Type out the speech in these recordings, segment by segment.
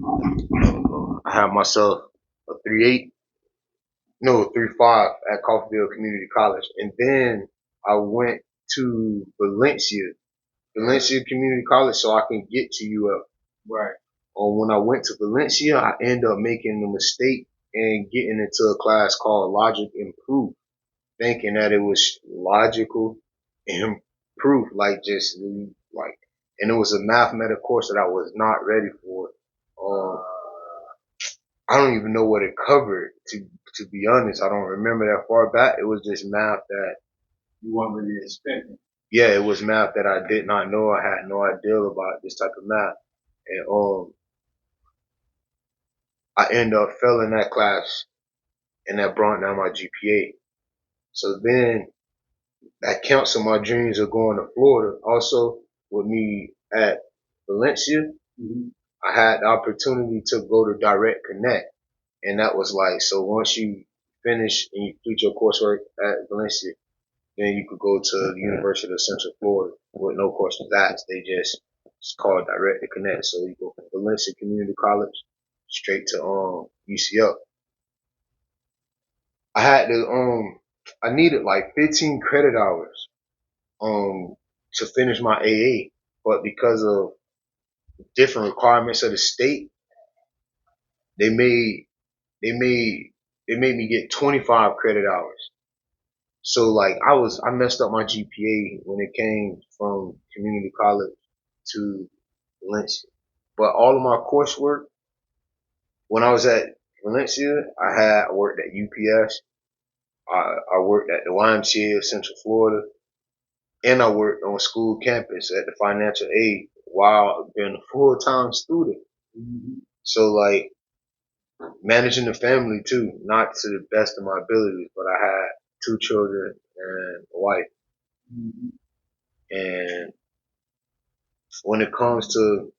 I had myself a 3.8, no 3.5 at Coffeyville Community College, and then I went to Valencia Community College, so I can get to UF. Right. Or when I went to Valencia, I ended up making a mistake and getting into a class called Logic and Proof, thinking that it was logical and proof, like just like, and it was a mathematical course that I was not ready for. Um, I don't even know what it covered. To be honest, I don't remember that far back. It was just math that You weren't really expecting. yeah, it was math that I did not know. I had no idea about this type of math, and I ended up failing that class, and that brought down my GPA. So then that canceled my dreams of going to Florida. Also, with me at Valencia, Mm-hmm. I had the opportunity to go to Direct Connect. And that was like, so once you finish and you complete your coursework at Valencia, then you could go to the University of Central Florida with no course of that. They just, it's called Direct Connect. So you go from Valencia Community College straight to UCF. I had to I needed like 15 credit hours um to finish my AA, but because of different requirements of the state, they made they made they made me get 25 credit hours. So like I messed up my GPA when it came from community college to Valencia. But all of my coursework when I was at Valencia, I worked at UPS, I worked at the YMCA of Central Florida, and I worked on school campus at the financial aid while being a full-time student. Mm-hmm. So like managing the family too, not to the best of my abilities, but I had 2 children and a wife. Mm-hmm. And when it comes to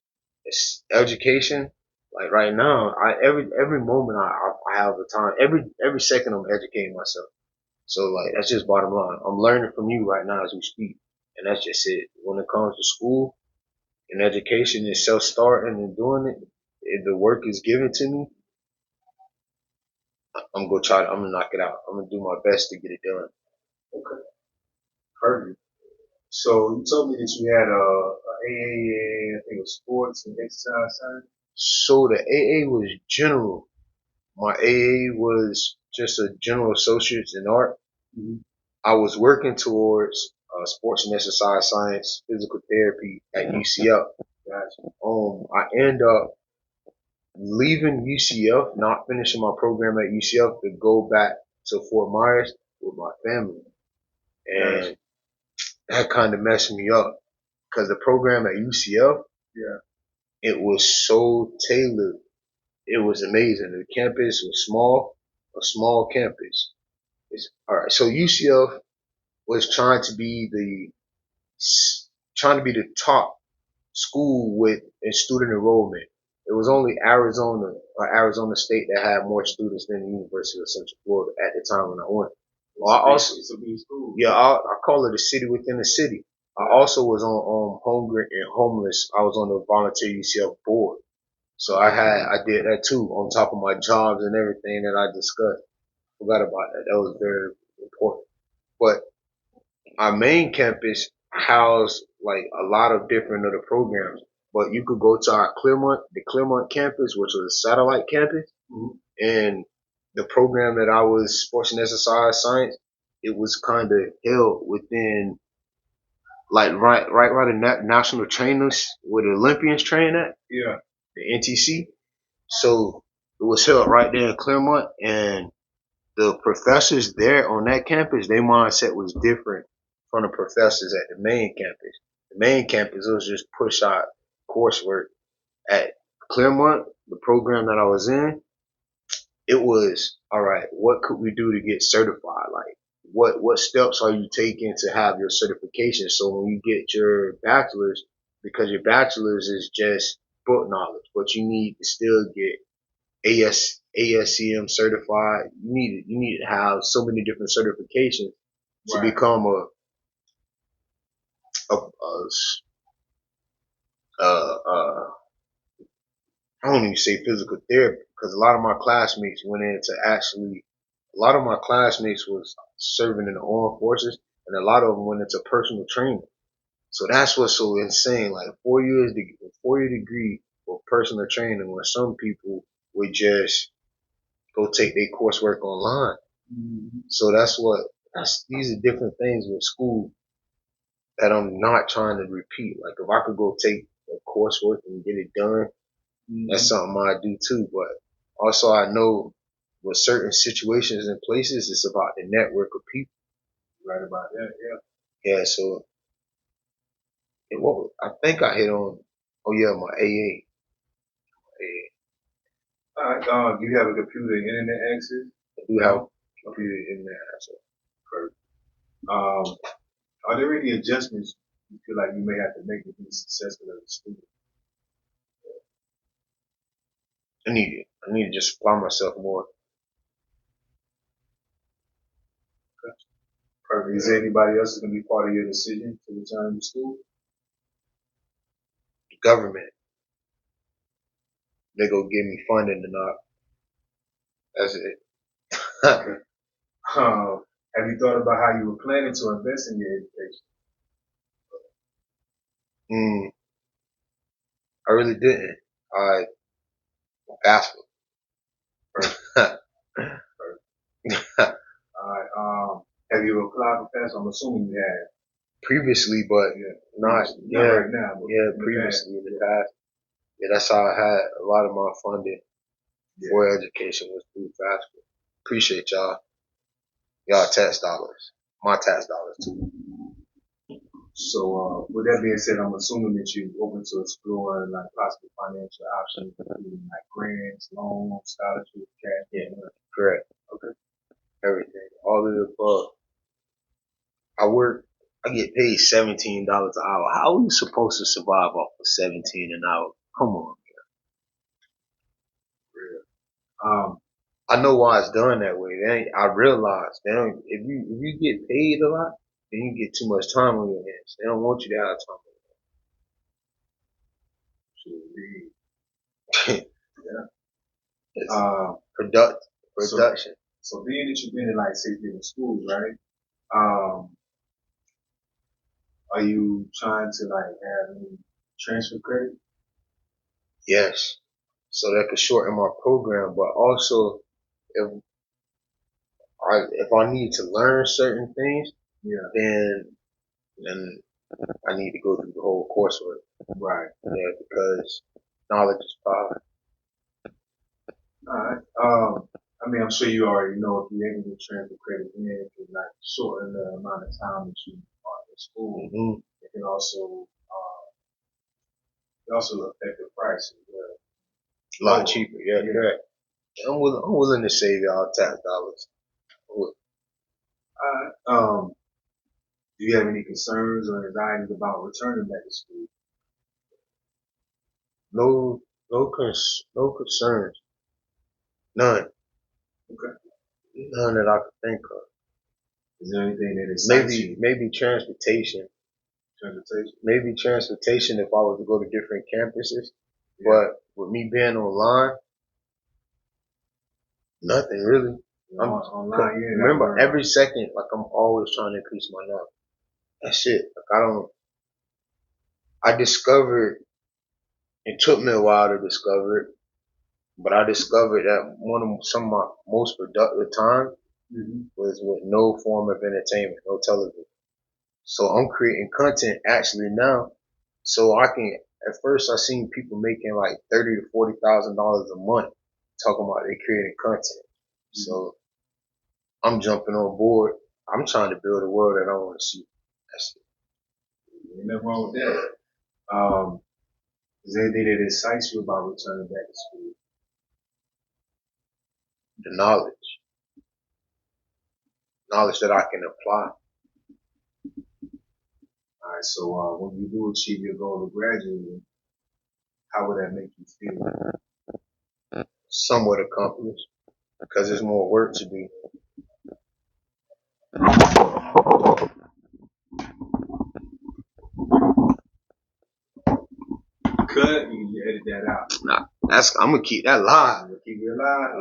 education, like right now, every moment I have the time, every second I'm educating myself. So like that's just bottom line. I'm learning from you right now as we speak, and that's just it. When it comes to school and education and self starting and doing it, if the work is given to me, I'm gonna try. I'm gonna knock it out. I'm gonna do my best to get it done. Okay. Perfect. So you told me that you had a AAA, I think it was sports and exercise science. So the AA was general. My AA was just a general associates in art. Mm-hmm. I was working towards sports and exercise science, physical therapy at UCF. Gotcha. I end up leaving UCF, not finishing my program at UCF to go back to Fort Myers with my family. Gotcha. And that kind of messed me up because the program at UCF, Yeah. it was so tailored. It was amazing. The campus was small, a small campus. All right. So UCF was trying to be the top school with in student enrollment. It was only Arizona State that had more students than the University of Central Florida at the time when I went. Well, It's a big school. yeah, I call it a city within a city. I also was on hungry and homeless. I was on the volunteer UCF board, so I did that too on top of my jobs and everything that I discussed. Forgot about that. That was very important. But our main campus housed like a lot of different other programs. But you could go to the Claremont campus, which was a satellite campus, Mm-hmm. and the program that I was sports and exercise science, it was kind of held within like right where the national trainers where the Olympians train at, Yeah. the NTC. So it was held right there in Claremont, and the professors there on that campus, their mindset was different from the professors at the main campus. The main campus was just push out coursework. At Claremont, the program that I was in, it was all right. What could we do to get certified? Like, what steps are you taking to have your certification? So when you get your bachelor's, because your bachelor's is just book knowledge, but you need to still get ASCM certified. You need to have so many different certifications to Right. become a, a, a I don't even say physical therapy because a lot of my classmates went into actually, a lot of my classmates was serving in the armed forces and a lot of them went into personal training. So that's what's so insane. Like 4 year degree for personal training when some people would just go take their coursework online. Mm-hmm. So these are different things with school that I'm not trying to repeat. Like if I could go take a coursework and get it done, that's something I do too. But also I know with certain situations and places, it's about the network of people. Right about that, yeah. Yeah, so I think I hit on, oh yeah, my AA. Alright, do you have a computer and internet access? I do have a computer and internet access. Perfect. Are there any adjustments you feel like you may have to make to be successful as a student? I need to just apply myself more. Okay. Perfect. Is there anybody else that's going to be part of your decision to return to school? The government. They go give me funding or not. That's it. Okay. Have you thought about how you were planning to invest in your education? I really didn't. I asked for. Alright, have you applied for FAFSA? I'm assuming you have. Previously, but not right now. But previously in the past. Yeah, that's how I had a lot of my funding for education was through FAFSA. Appreciate y'all. Y'all tax dollars. My tax dollars too. So, with that being said, I'm assuming that you're open to exploring like possible financial options, including like grants, loans, scholarships, cash. Yeah, correct. Okay. Everything. All of the above. I get paid $17 an hour. How are you supposed to survive off of 17 an hour? Come on, man. I know why it's done that way. I realize if you get paid a lot, then you get too much time on your hands. They don't want you to have time on your hands. Yeah. Production. So being that you've been in like 6 different schools, right? Are you trying to like have any transfer credit? Yes. So that could shorten my program, but also if I need to learn certain things, then I need to go through the whole coursework. Right. Yeah, because knowledge is power. Alright. I mean, I'm sure you already know if you're able to transfer credit in, it can like shorten the amount of time that you are in school. Mm-hmm. It can also affect the price as well. A lot cheaper, yeah, correct. I'm willing to save y'all tax dollars. Alright. Do you have any concerns or anxieties about returning back to school? No concerns. None. Okay. None that I could think of. Is there anything that excites you? Maybe transportation. Maybe transportation if I was to go to different campuses. Yeah. But with me being online, nothing really. Remember, every second, like I'm always trying to increase my knowledge. That's it. Like I discovered, it took me a while to discover it, but I discovered that some of my most productive time was with no form of entertainment, no television. So I'm creating content actually now, so I can. At first, I seen people making like $30,000 to $40,000 a month talking about they creating content. So I'm jumping on board. I'm trying to build a world that I want to see. That's it. Ain't nothing wrong with that. Is there anything that excites you about returning back to school? The knowledge that I can apply. Alright, so when you do achieve your goal of graduating, how would that make you feel? Somewhat accomplished, because there's more work to do. Cut, you edit that out. Nah. I'm gonna keep that live. Keep it alive.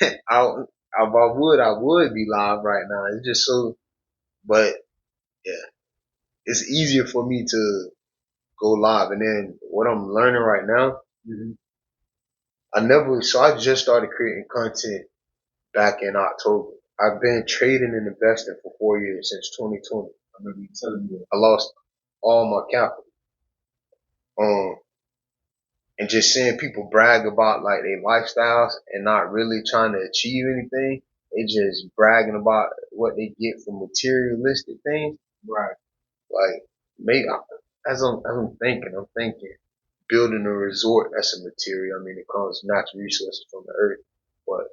Yeah. I would be live right now. It's just so, but yeah, it's easier for me to go live. And then what I'm learning right now, Mm-hmm. I just started creating content back in October. I've been trading and investing for 4 years since 2020. I remember you telling me that. I lost all my capital. Um, and just seeing people brag about like their lifestyles and not really trying to achieve anything. They just bragging about what they get from materialistic things. Right. Like maybe I'm thinking building a resort that's a material. I mean, it comes natural resources from the earth, but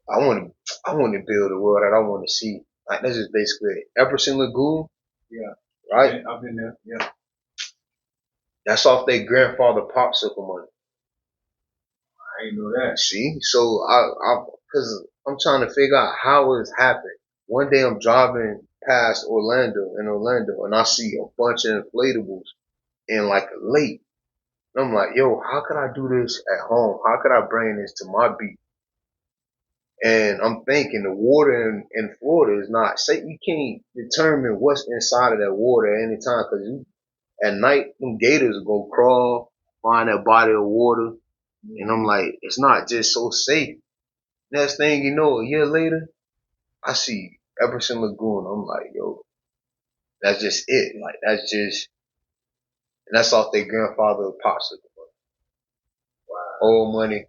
I want to build a world that I want to see. Like this is basically Epperson Lagoon, Yeah. right? I've been there. Yeah. That's off their grandfather popsicle money. I ain't know that. See, so cause I'm trying to figure out how it's happened. One day I'm driving past in Orlando, and I see a bunch of inflatables in like a lake. And I'm like, yo, how could I do this at home? How could I bring this to my beach? And I'm thinking the water in Florida is not safe. You can't determine what's inside of that water at any time, cause at night, them gators will go crawl, find that body of water. And I'm like, it's not just so safe. Next thing you know, a year later, I see Epperson Lagoon. I'm like, yo, that's just it. Like, and that's off their grandfather popsicle. Wow. Old money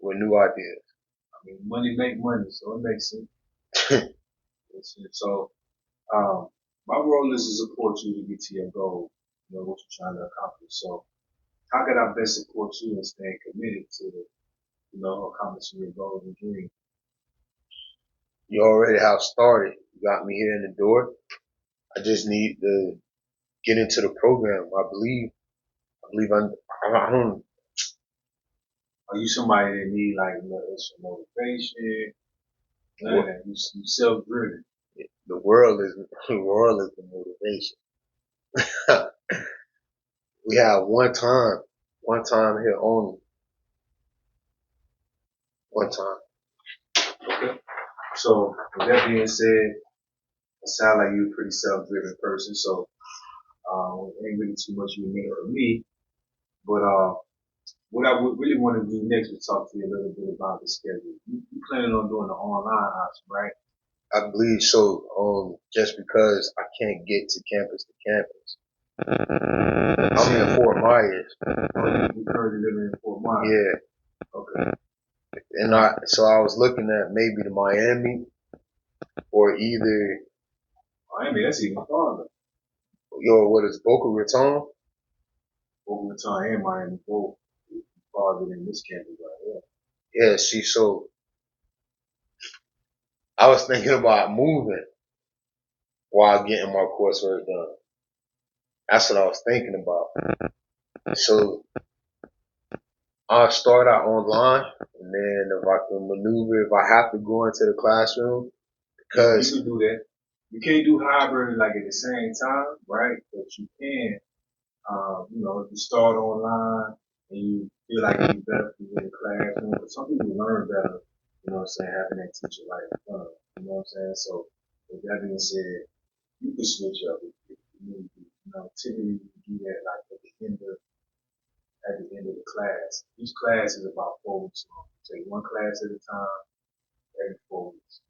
with new ideas. I mean, money make money, so it makes sense. So, my role is to support you to get to your goal, you know, what you're trying to accomplish. So, how can I best support you and stay committed to, you know, accomplishing your goals and dreams? You already have started. You got me here in the door. I just need to get into the program. I don't, Are you somebody that need like some motivation? You self-driven. the world is the motivation. We have one time here only, one time. Okay. So, with that being said, it sounds like you're a pretty self-driven person. So, ain't really too much you need from me. But what I would really want to do next is talk to you a little bit about the schedule. You planning on doing the online option, right? I believe so. Just because I can't get to campus. I'm in Fort Myers. Oh, you currently living in Fort Myers. Yeah. Okay. And so I was looking at maybe the Miami or either, Miami, that's even farther. what is Boca Raton? Boca Raton and Miami both farther than this campus right Yeah, see, so I was thinking about moving while getting my coursework done. That's what I was thinking about. So I'll start out online, and then if I can maneuver, if I have to go into the classroom, here. You because can do that. You can't do hybrid like at the same time, right? But you can, you know, if you start online and you feel like you better for you in the classroom, but some people learn better, you know what I'm saying, having that teacher right in front of them, you know what I'm saying? So, with that being said, you can switch up if you need to. You know, typically you can do that like at the end of the class. Each class is about 4 weeks long. Take one class at a time every 4 weeks.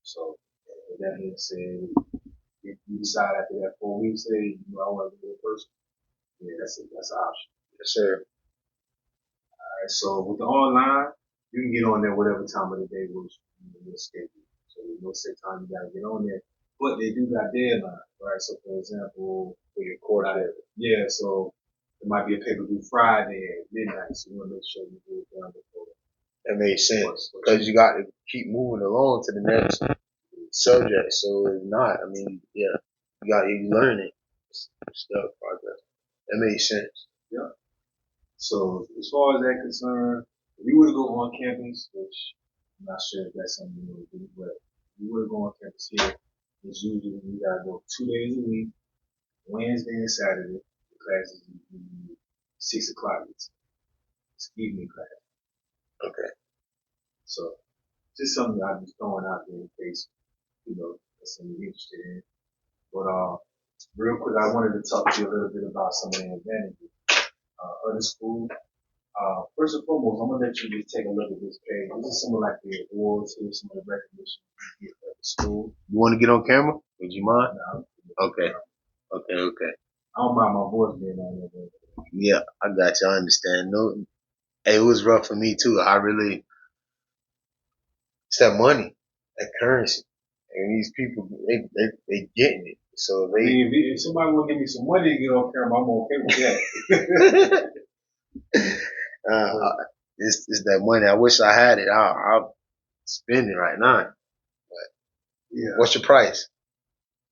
So, with that being said, if you decide after that 4 weeks, hey, you know, I want to be a person, yeah, that's an option. yes, sir. Alright, so with the online, you can get on there whatever time of the day works for your schedule. So there's no set time you gotta get on there. But they do got deadlines, right? So for example, For your coursework, yeah, so it might be a paper due Friday at midnight, so you wanna make sure you do it done before that made sense because you got to keep moving along to the next subject. So if not, I mean, yeah, you learn it. Stuff, progress. That made sense. yeah. So as far as that concerned, if you were to go on campus, which I'm not sure if that's something you would do, but if you were to go on campus here, it's usually you gotta go 2 days a week, Wednesday and Saturday. The classes usually 6 o'clock. evening class. Okay. So just something that I'm just throwing out there in case, that's something you're interested in. But real quick, I wanted to talk to you a little bit about some of the advantages of the school. First and foremost, I'm gonna let you just take a look at this page. This is some of like the awards here, some of the recognition you get at the school. You want to get on camera? Would you mind? No, Okay. Okay. I don't mind my voice being on there, but Yeah, I got you. I understand. No, hey, it was rough for me too. It's that money, that currency, and these people, they getting it. So I mean, if somebody want to give me some money to get on camera, I'm okay with that. it's that money. I wish I had it. I'll spend it right now. But Yeah. what's your price?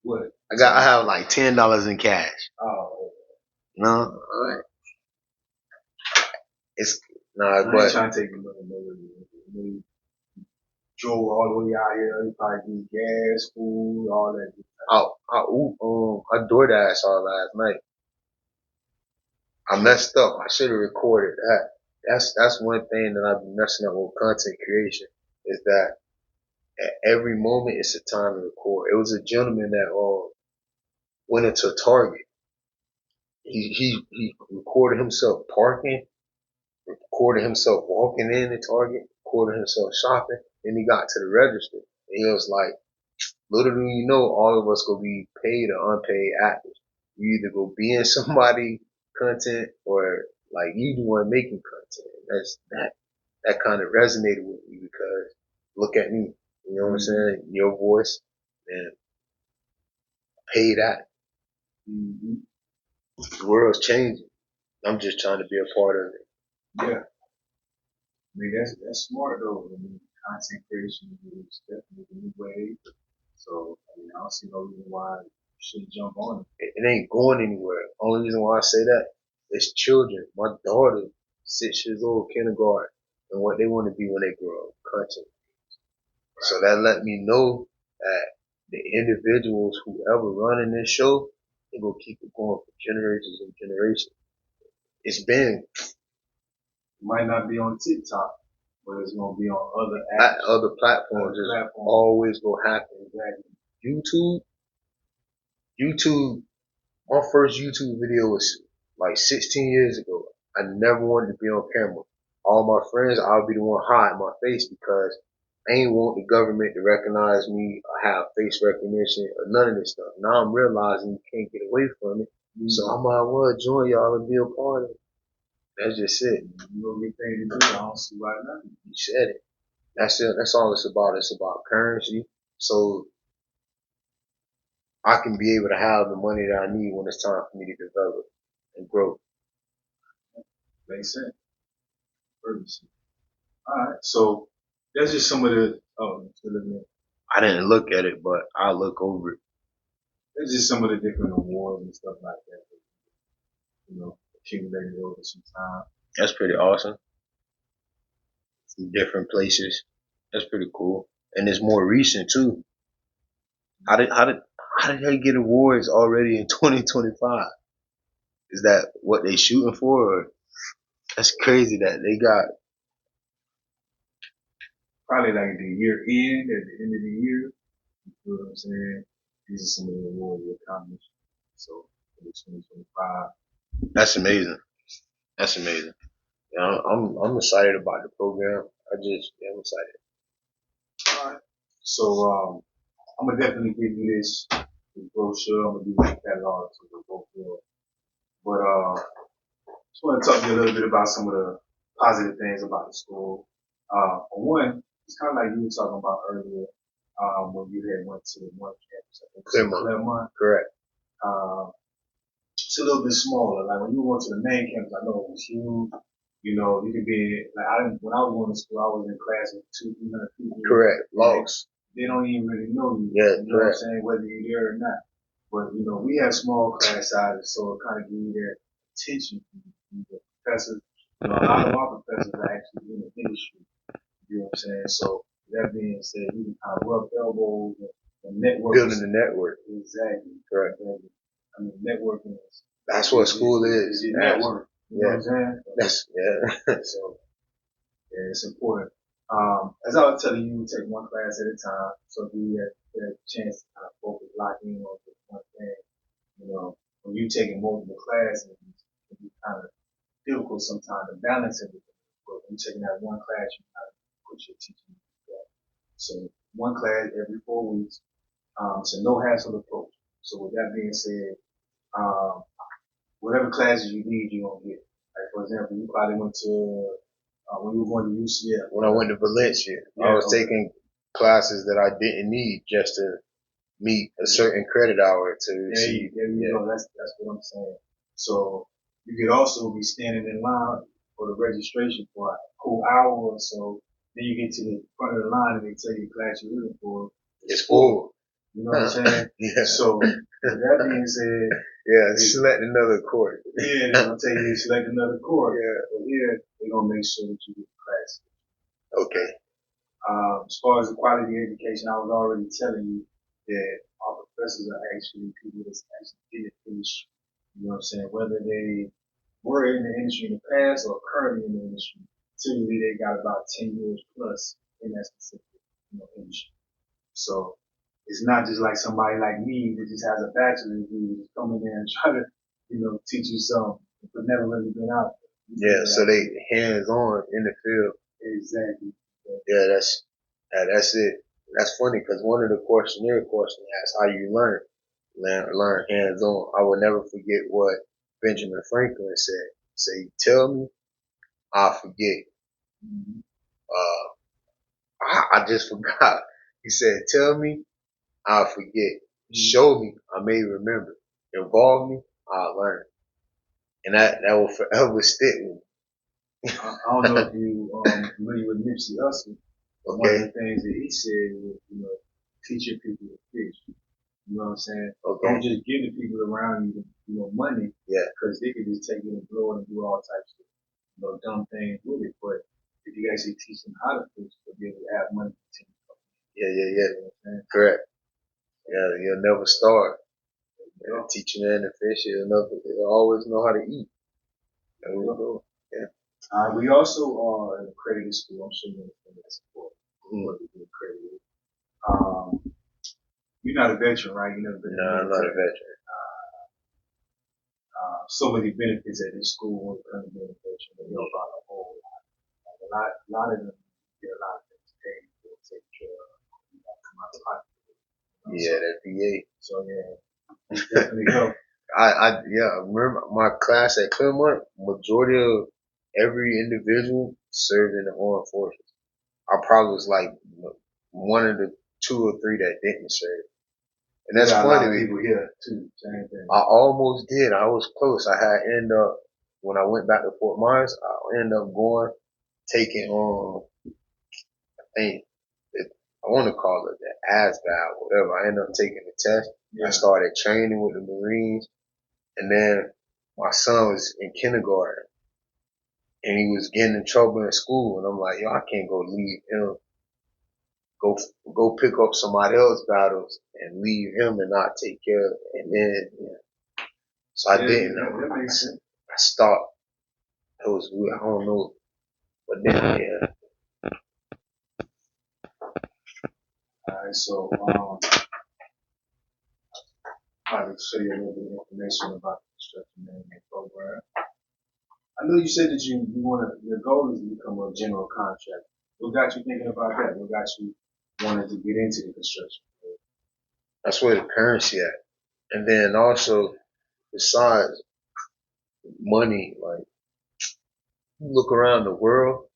What? I have like $10 in cash. Oh. No, all right. It's I ain't trying to take you money. Drove all the way out here. You probably need gas, food, all that. I DoorDash all last night. I messed up. I should have recorded that. That's one thing that I've been messing up with content creation is that at every moment it's a time to record. It was a gentleman that went into Target. He recorded himself parking, recorded himself walking in the Target, recorded himself shopping. Then he got to the register and he was like, little do you know, all of us gonna be paid or unpaid actors. You either go be in somebody content or like you the one making content. That kind of resonated with me because look at me, you know what I'm saying? Your voice and paid actor. The world's changing. I'm just trying to be a part of it. Yeah. I mean, that's smart though. I mean, content creation is definitely the new wave. So, I mean, I don't see no reason why you shouldn't jump on it. It ain't going anywhere. Only reason why I say that is children. My daughter, 6 years old, kindergarten, and what they want to be when they grow up, content. Right. So that let me know that the individuals who ever running this show, they gonna keep it going for generations and generations. It's been. It might not be on TikTok, but it's gonna be on other apps, other platforms. It's always gonna happen. Exactly. YouTube. My first YouTube video was like 16 years ago. I never wanted to be on camera. All my friends, I'll be the one hiding my face because I ain't want the government to recognize me or have face recognition or none of this stuff. Now I'm realizing you can't get away from it. So I might well join y'all and be a part of it. That's just it. You don't get paid to do it. I don't see why not. You said it. That's it. That's all it's about. It's about currency. So I can be able to have the money that I need when it's time for me to develop and grow. Makes sense. Alright, so that's just some of the, I didn't look at it, but I'll look over it. That's just some of the different awards and stuff like that, accumulated over some time. That's pretty awesome. From different places. That's pretty cool. And it's more recent too. How did they get awards already in 2025? Is that what they shooting for? Or that's crazy that they got. Probably like the year end, at the end of the year. You know what I'm saying? These are some of the awards we accomplished. So, for 2025. That's amazing. That's amazing. Yeah, I'm excited about the program. I'm excited. Alright. So, I'm gonna definitely give you this brochure. I'm gonna give you the catalog to go for. But just want to talk to you a little bit about some of the positive things about the school. For one, it's kind of like you were talking about earlier, when you had went to one campus, I think Claremont. Correct. It's a little bit smaller. Like when you went to the main campus, I know it was huge. You could be like when I was going to school, I was in class with 200-300 people. Correct. Lost. They don't even really know you. Yeah, you know what I'm saying, whether you're there or not. But we have small class sizes, so it kind of gives you that attention from the professors. A lot of our professors are actually in the industry. You know what I'm saying? So that being said, you can kind of rub elbows and network. Building the network. Exactly. Correct. I mean, networking is. That's what school is. Network. You know what I'm saying? That's, yeah. So, yeah, it's important. As I was telling you, take one class at a time. So give you that chance to kind of focus, lock in on just one thing. You know, when you taking multiple classes, it can be kind of difficult sometimes to balance everything. But when you're taking that one class, you kind of put your teaching together. So one class every 4 weeks. So no hassle approach. So with that being said, um, whatever classes you need, you're gonna get. Like for example, you probably went to when you were going to UCF. When I went to Valencia, I was taking classes that I didn't need just to meet a certain credit hour to receive. There you go. That's what I'm saying. So you could also be standing in line for the registration for a whole hour or so. Then you get to the front of the line and they tell you the class you're looking for. It's full. You know what I'm saying? Yeah. So with that being said, yeah, select another course. Yeah, they're gonna tell you to select another course. Yeah. But here they're gonna make sure that you get the class. Okay. As far as the quality of education, I was already telling you that our professors are actually people that's actually in the industry. You know what I'm saying? Whether they were in the industry in the past or currently in the industry, typically they got about 10 years plus in that specific, industry. So it's not just like somebody like me that just has a bachelor's degree just come in there and try to, teach you something, but never really been out there. Yeah, so they hands on in the field. Exactly. Yeah, that's it. That's funny because one of the questionnaire questions asks how you learn hands on. I will never forget what Benjamin Franklin said. Say, tell me, I'll forget. Mm-hmm. I just forgot. He said, tell me, I'll forget. Show me, I may remember. Involve me, I'll learn. And that will forever stick with me. I don't know if you familiar with Nipsey Hussle. Okay. One of the things that he said was, teach your people to fish. You know what I'm saying? Okay. Don't just give the people around you, money. Yeah. Because they can just take it and blow it and do all types of, dumb things with it. But if you actually teach them how to fish, they'll be able to have money to continue. Yeah. You know what I'm correct. Yeah, you'll never starve. Yeah, teaching them to fish, they'll always know how to eat. There we go. Yeah. We also are an accredited school. I'm sure you understand that support. To be accredited. You're not a veteran, right? You never been. No, I'm not a veteran. So many benefits at this school when it comes to being a veteran. They help out a whole lot. Like a lot of them get a lot of things paid for, take care of. You have to come out of pocket. Yeah, that VA. So yeah, definitely help. I remember my class at Claremont, majority of every individual served in the armed forces. I probably was like one of the 2 or 3 that didn't serve. And that's funny. A lot of people here too. Same thing. I almost did. I was close. I had end up when I went back to Fort Myers. I ended up taking I think I want to call it the ASVAB, whatever. I ended up taking the test. Yeah. I started training with the Marines, and then my son was in kindergarten, and he was getting in trouble in school, and I'm like, yo, I can't go leave him. Go pick up somebody else's battles and leave him and not take care of it. And then, so I didn't. That makes sense. I stopped. It was weird. I don't know. But then, yeah. Alright, so, I'll show you a little bit of information about the construction management program. I know you said that your goal is to become a general contractor. What got you thinking about that? What got you wanting to get into the construction? That's where the currency at. And then also, besides money, like, you look around the world,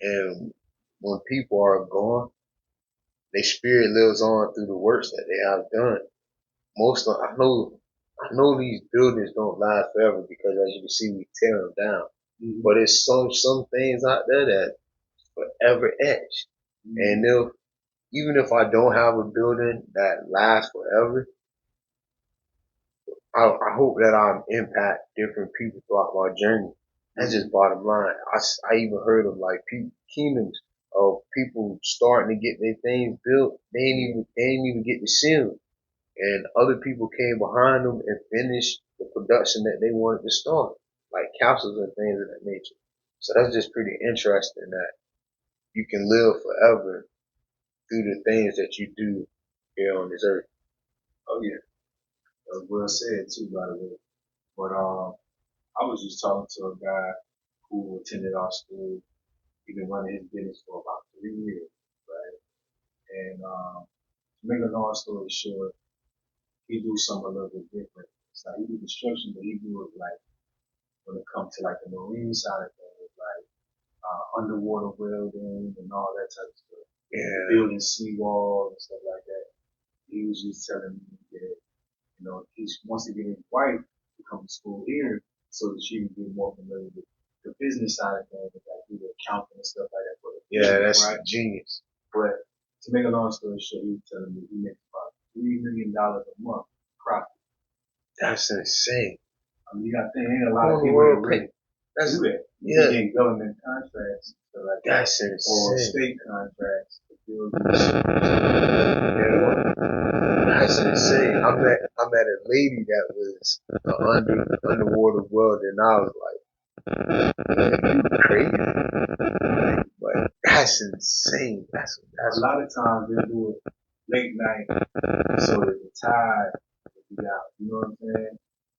and when people are gone, their spirit lives on through the works that they have done. I know these buildings don't last forever because as you can see, we tear them down. Mm-hmm. But it's some things out there that forever etched. Mm-hmm. And even if I don't have a building that lasts forever, I hope that I impact different people throughout my journey. That's just bottom line. I even heard of like kingdoms of people starting to get their things built. They ain't even get to see them. And other people came behind them and finished the production that they wanted to start. like capsules and things of that nature. So that's just pretty interesting that you can live forever through the things that you do here on this earth. Oh yeah, that was well said too, by the way. But I was just talking to a guy who attended our school. He's been running his business for about 3 years, right? And to make a long story short, he do something a little bit different. It's like he do construction, but he do it like when it comes to like the marine side of things, like underwater welding and all that type of stuff. Yeah. Building seawalls and stuff like that. He was just telling me that, he wants to get his wife to come to school here so that she can get more familiar with the business side of things, like do the accounting and stuff like that for the Yeah, business, that's right? genius. But to make a long story short, he was telling me he makes about $3 million a month profit. That's insane. I mean, you got to think, ain't a lot Who of in the people that world really that's do that. You yeah. get government contracts, stuff like that, That's or insane. state contracts to build these ships. Yeah. That's insane. I met a lady that was an underwater welder, and I was like, man, you crazy. But that's insane. That's A lot of times they do it late night so that the tide will be out. You know what I'm saying?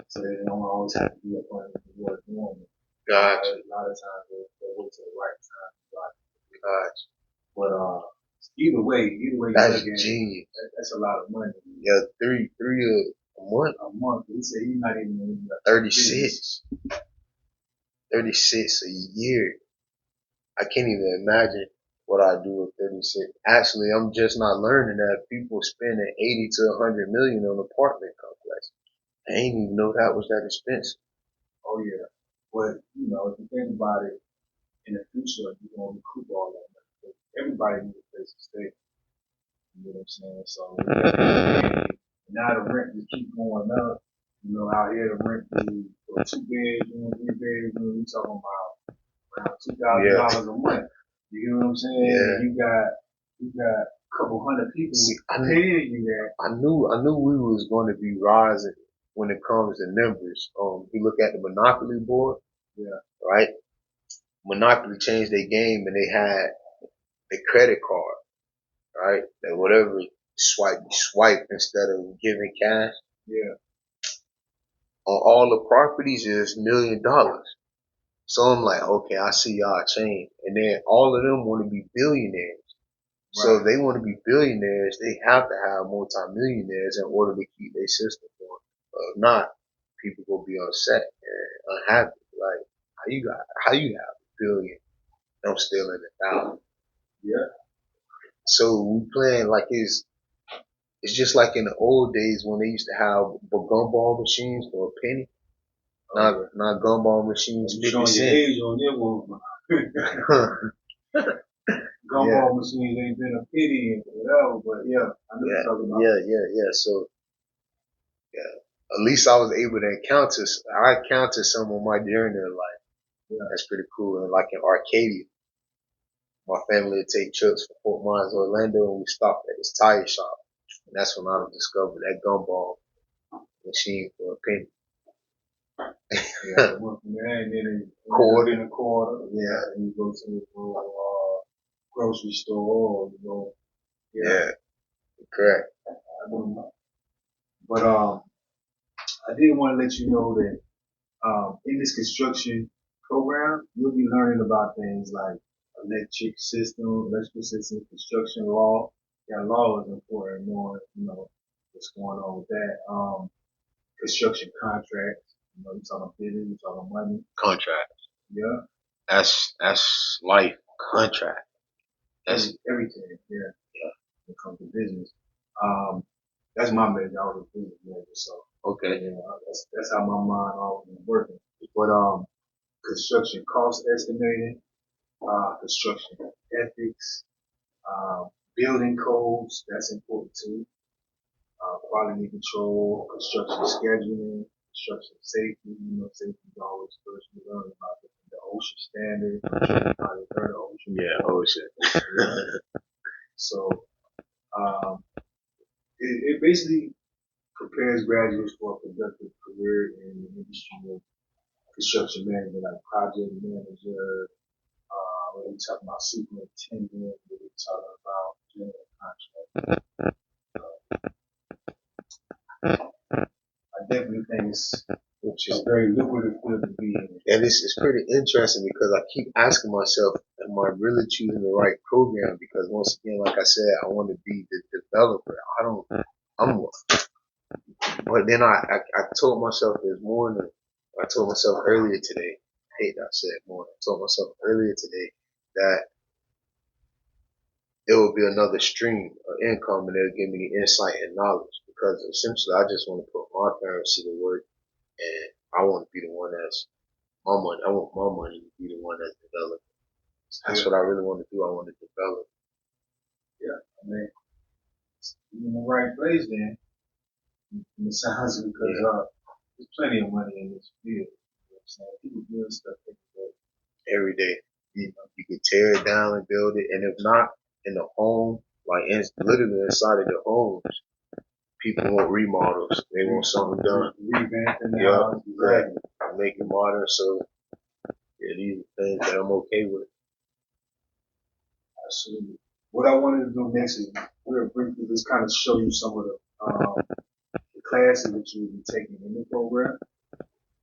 So they don't always have to be up on the water doing it. gotcha. A lot of times they wait till the right time. Gotcha. But either way, That's genius. that's a lot of money. Yeah, three a month. A month. He said he's not even 36. 36 a year. I can't even imagine what I do with 36. Actually, I'm just not learning that people spending 80 to 100 million on apartment complex. I ain't even know that was that expensive. Oh yeah. But if you think about it, in the future, you're gonna recoup all that money. Everybody needs a place to stay. You know what I'm saying? So now the rent just keep going up. Out here the rent is for 2 bedroom, 3 bedroom, we talking about around $2,000 a month. You know what I'm saying? Yeah. You got a couple hundred people paying you that. I knew we was going to be rising when it comes to numbers. You look at the Monopoly board, Yeah. right? Monopoly changed their game and they had a credit card, right? That whatever swipe instead of giving cash. Yeah. On all the properties is $1 million. So I'm like, okay, I see y'all change. And then all of them want to be billionaires. Right. So if they want to be billionaires, they have to have multimillionaires in order to keep their system going. If not, people will be upset and unhappy. Like, how you have a billion? I'm still in $1,000. Yeah. So we playing like it's just like in the old days when they used to have gumball machines for a penny. Not gumball machines, 50 cents. Showing your age on that one. Gumball machines ain't been a pity and whatever, but yeah, I know what you're talking about. Yeah. So, at least I was able to encounter some on my journey in life. Yeah. That's pretty cool. And like in Arcadia, my family would take trips from Fort Myers, Orlando, and we stopped at this tire shop. And that's when I discovered that gumball machine for a penny. Yeah, went from there and then quarter. Yeah. And you go to the grocery store or Yeah. Correct. I don't know. But I did want to let you know that in this construction program, you'll be learning about things like electrical system, construction law. Yeah, law is important, knowing, what's going on with that. Construction contracts, you're talking business, you're talking money. Contracts. Yeah. That's life. Contract. That's everything, yeah. When it comes to business. That's my major. I was a business major, so okay. That's how my mind always been working. But construction cost estimating, construction ethics, building codes, that's important too. Quality control, construction scheduling, construction safety. Safety is always first. We learn about the OSHA standard. Probably heard of OSHA. Yeah, OSHA. So, it basically prepares graduates for a productive career in the industry of construction management, like project manager, when we talking about superintendent, when we talking about general contractor. I definitely think it's very lucrative field to be in. And it's pretty interesting because I keep asking myself, am I really choosing the right program? Because once again, like I said, I want to be the developer. But then I told myself there's more than, I told myself earlier today, I hate that I said more. I told myself earlier today that it will be another stream of income and it'll give me the insight and knowledge because essentially I just want to put my parents to the work and I want to be the one that's my money. I want my money to be the one that's developed. That's what I really want to do. I want to develop. Yeah, I mean, you're in the right place then. In the sense because there's plenty of money in this field. You know what I'm saying? People build stuff Every day. You can tear it down and build it, and if not in the home, like literally inside of the homes, people want remodels. They want something done. Revamping the house. Exactly. Make it modern. So yeah, these are things that I'm okay with. Absolutely. What I wanted to do next is real briefly just kind of show you some of the classes that you will be taking in the program.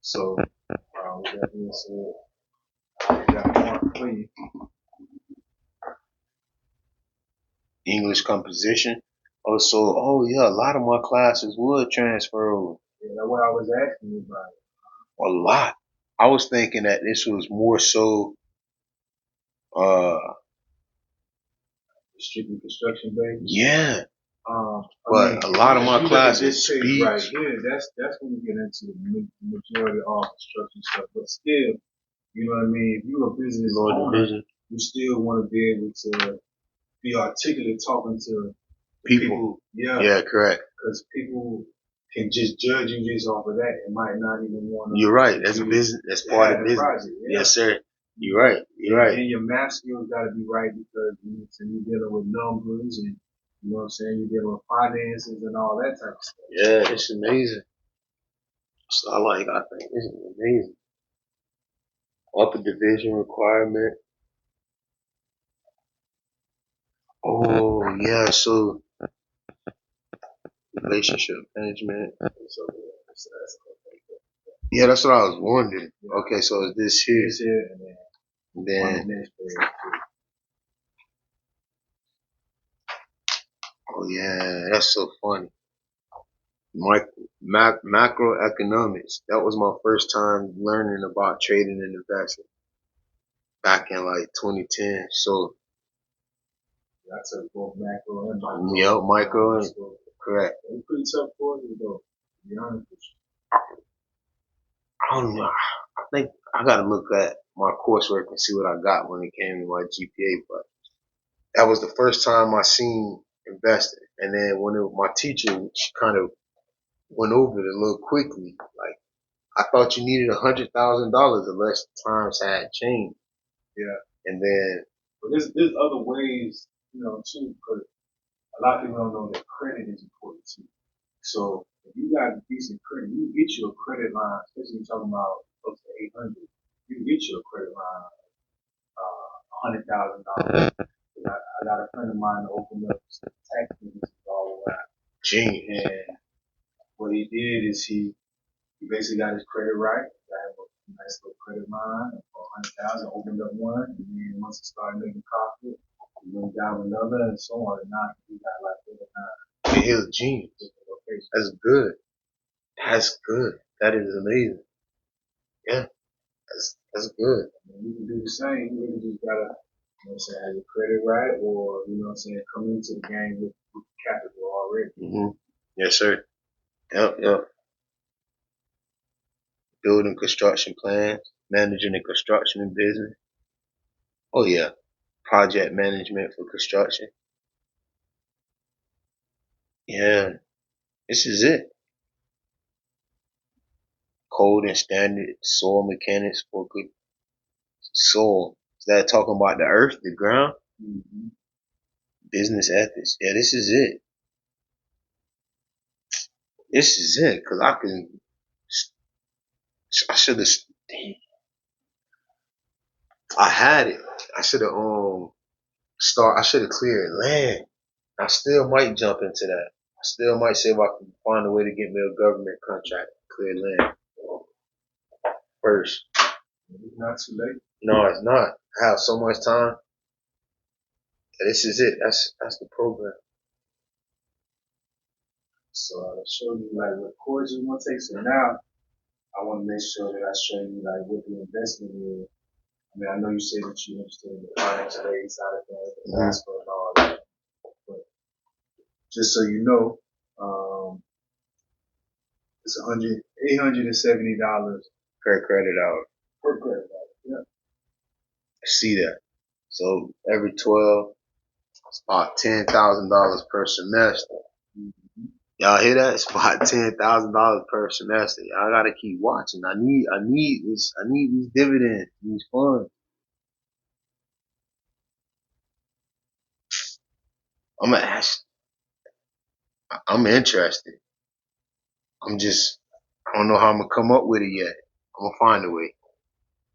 So with that being said, I got one for you. English composition. Oh yeah, a lot of my classes would transfer over. Yeah, that's what I was asking you about. A lot. I was thinking that this was more so Strictly construction based. Yeah. But a lot of my classes speech right here, that's when you get into the majority of all construction stuff. But still, you know what I mean? If you're a business owner, you still want to be able to be articulate talking to people. Yeah, correct. Because people can just judge you just off of that and might not even want to. You're right. That's business. That's part of business. Project, yeah. Yes, sir. You're right. You're right. And your math skills got to be right because you're dealing with numbers and you know what I'm saying. You're dealing with finances and all that type of stuff. Yeah, it's amazing. So I think this is amazing. Upper division requirement. Oh yeah, so relationship management. Yeah, that's what I was wondering. Okay, so is this here? This here and then oh yeah, that's so funny. Macroeconomics. That was my first time learning about trading and investing back in like 2010. So that's a both macro and micro. Yeah, micro and correct. It's pretty tough for you though, to be honest with you. I don't know. I think I gotta look at my coursework and see what I got when it came to my GPA, but that was the first time I seen investing. And then when my teacher, she kind of went over it a little quickly. Like, I thought you needed $100,000 unless times had changed. Yeah. And then, but there's other ways, you know, too, because a lot of people don't know that credit is important too. So if you got decent credit, you can get you a credit line, especially talking about close to 800. You can get you a credit line, $100,000. I got a friend of mine that opened up tax businesses all around. And what he did is he basically got his credit right. Got a nice little credit line for 100,000. Opened up one, and then once he started making profit, he went down another, and so on. And now he got like 9. He was a genius. That's good. That's good. That is amazing. Yeah, that's good. I mean, you can do the same. You really just gotta, you know what I'm saying, have your credit right, or you know what I'm saying, come into the game with capital already. Mm-hmm. Yes, sir. Yep. Building construction plans, managing the construction business. Oh yeah, project management for construction. Yeah, this is it. Code and standard soil mechanics for good soil. Is that talking about the earth, the ground? Mm-hmm. Business ethics. Yeah, this is it. This is it. Cause I should have Damn. I had it. I should have I should have cleared land. I still might jump into that. I still might see if I can find a way to get me a government contract, clear land first. It's not too late. No, it's not. I have so much time. This is it. That's the program. So I'll show you like what course you want to take. So now I want to make sure that I show you like what the investment is. I mean, I know you said that you're interested in the financial aid side of things, the passport and all that. But just so you know, it's $870 Per credit hour. per credit hour. Yeah. I see that. So every 12, it's about $10,000 per semester. Mm-hmm. Y'all hear that? It's about $10,000 per semester. Y'all gotta keep watching. I need these dividends, these funds. I'm ask. I'm interested. I don't know how I'm gonna come up with it yet. I'm gonna find a way.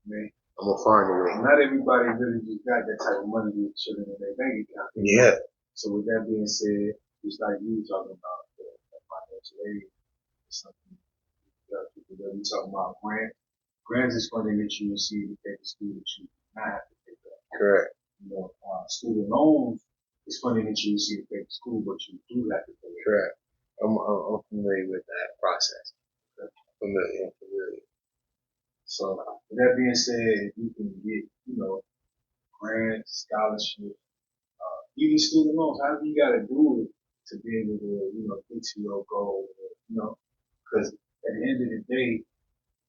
Man, I'm gonna find a way. not everybody really just got that type of money just chilling in their bank account. Yeah. So with that being said, just like you were talking about the financial aid, is something that people that we talking about grant. Grants is funding that you receive to pay the school that you do not have to pay for. Correct. You know, student loans is funding that you receive to pay the school, but you do have to pay it. Correct. I'm familiar with that process. Familiar. So with that being said, if you can get, you know, grants, scholarships, even student loans, however you gotta do it to be able to, you know, get to your goal, you know, because at the end of the day,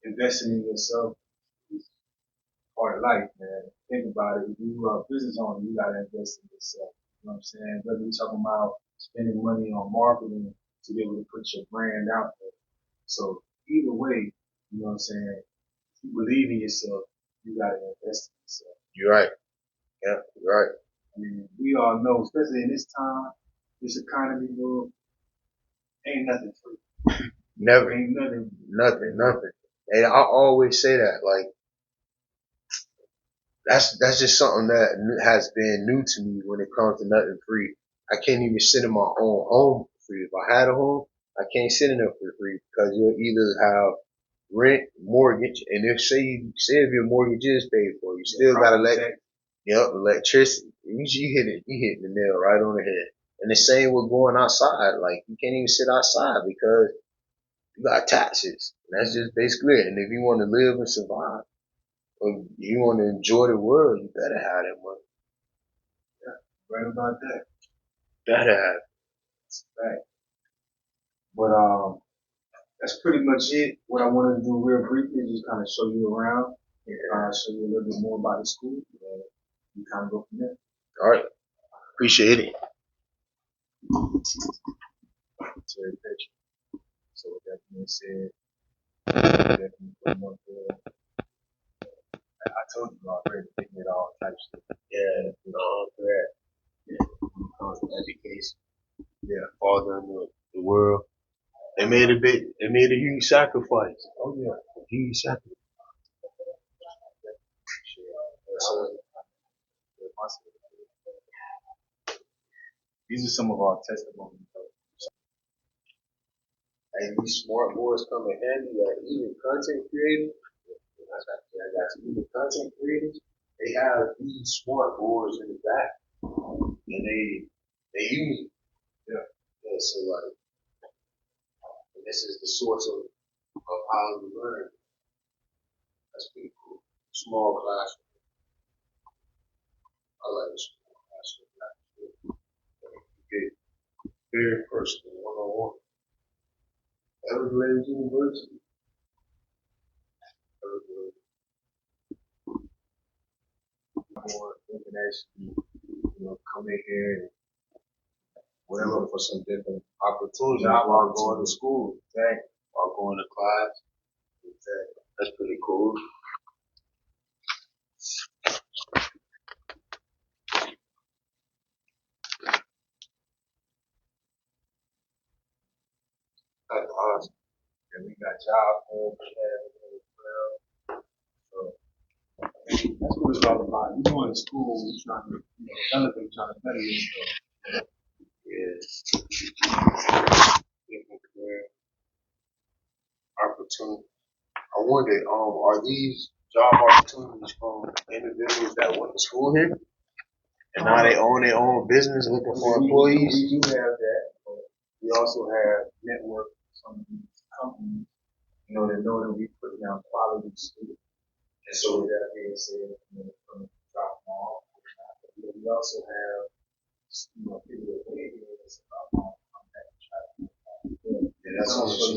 investing in yourself is part of life, man. Think about it. If you are a business owner, you gotta invest in yourself. You know what I'm saying? Whether you're talking about spending money on marketing to be able to put your brand out there. So either way, you know what I'm saying? If you believe in yourself, you gotta invest in yourself. You're right. Yeah, you're right. I mean, we all know, especially in this time, this economy world, ain't nothing free. Never. Ain't nothing. Nothing. And I always say that, like, that's just something that has been new to me when it comes to nothing free. I can't even sit in my own home for free. If I had a home, I can't sit in it for free because you'll either have rent, mortgage, and if your mortgage is paid for, you still gotta electricity. You hit the nail right on the head. And the same with going outside. Like you can't even sit outside because you got taxes. And that's just basically it. And if you want to live and survive, or you want to enjoy the world, you better have that money. Yeah, right about that. Better have it. Right. But that's pretty much it. What I wanted to do real briefly is just kind of show you around, show you a little bit more about the school, and you kind of go from there. All right. Appreciate it. To the picture. So with that being said, definitely put them up there. I told you already, they get all types of Yeah, no, correct. Yeah, when it comes to education, yeah, father in the world. They made a huge sacrifice. Oh yeah, a huge sacrifice. These are some of our testimonies. And these smart boards come in handy. Like even content creators, I got to even content creators. They have these smart boards in the back, and they use it. Yeah. Yeah. So like, and this is the source of how you learn. That's pretty cool. Small classroom. I like the small classroom. Okay. Very personal, one-on-one. Everglades University. Everglades. More information, you know, come in here and We're looking for some different opportunities while going to school. Exactly. While going to class. Exactly. That's pretty cool. That's awesome. And we got job fairs as well. That's what it's all about. You going to school, you trying to, elevate, trying to better yourself. Yeah. Different career opportunity. I wonder, are these job opportunities from individuals that went to school here and now they own their own business looking for employees? We do have that, but we also have network some of these companies, that know that we put down quality students. And so with that being said, from drop them off. But we also have, people that wait here that's about come back and try to. Yeah, that's also